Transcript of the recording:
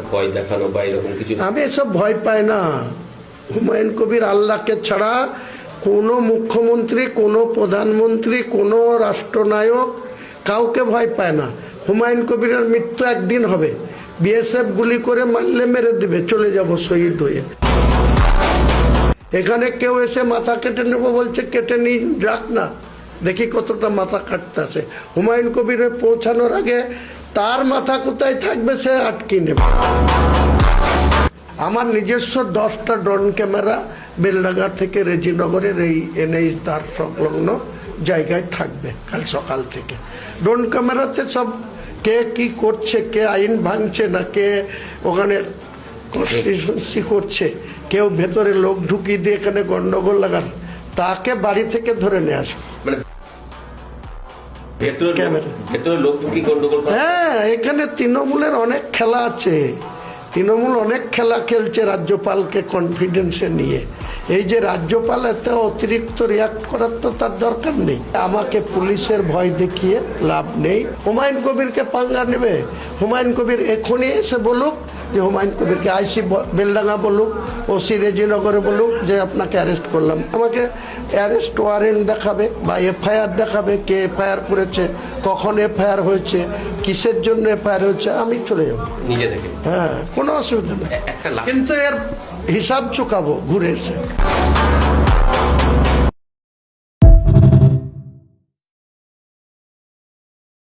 ভয় দেখানো বা এরকম কিছু? আমি এসব ভয় পাই না। হুমায়ুন কবির আল্লাহকে ছাড়া কোনো মুখ্যমন্ত্রী, কোনো প্রধানমন্ত্রী, কোনো রাষ্ট্রনায়ক কাউকে ভয় পায় না। হুমায়ুন কবিরের মৃত্যু একদিন হবে, বিএসএফ গুলি করে মারলে মেরে দিবে, চলে যাব শহীদ হয়ে। এখানে কেউ এসে মাথা কেটে নেবো বলছে, কেটে নিয়ে যাক না, দেখি কতটা মাথা কাটতে আছে। হুমায়ুন কবিরে পৌঁছানোর আগে তার মাথা কোথায় থাকবে সে আটকে নেবে। আমার নিজস্ব 10টা ড্রোন ক্যামেরা বেলডাঙ্গা থেকে রেজিনগরের এই এনএইচ তার সংলগ্ন জায়গায় থাকবে কাল সকাল থেকে। ড্রোন ক্যামেরাতে সব কে কি করছে, কে আইন ভাঙছে না, কে ওখানে কনস্টিটিউশনসি করছে, কেউ ভেতরে লোক ঢুকিয়ে দিয়ে এখানে গন্ডগোল লাগান, তাকে বাড়ি থেকে ধরে নিয়ে আসে। হ্যাঁ, এখানে তৃণমূলের অনেক খেলা আছে। তৃণমূল অনেক খেলা খেলছে রাজ্যপালকে কনফিডেন্সে নিয়ে। এই যে রাজ্যপাল এত অতিরিক্ত রিয়াক্ট করার তো তার দরকার নেই। আমাকে পুলিশের ভয় দেখিয়ে লাভ নেই। হুমায়ুন কবিরকে পাঙ্গা নেবে। হুমায়ুন কবির এখনই এসে বলুক যে হুমায়ুন কবিরকে আইসি বেলডাঙ্গা বলুক, ওসি রেজিনগরে বলুক যে আপনাকে অ্যারেস্ট করলাম। আমাকে অ্যারেস্ট ওয়ারেন্ট দেখাবে বা এফআইআর দেখাবে, কে এফআইআর করেছে, কখন এফআইআর হয়েছে, কিসের জন্য এফআইআর হয়েছে, আমি চলে যাবো নিজে থেকে। হ্যাঁ, কোনো অসুবিধা নেই, কিন্তু এর হিসাব চুকাবো ঘুরে এসে।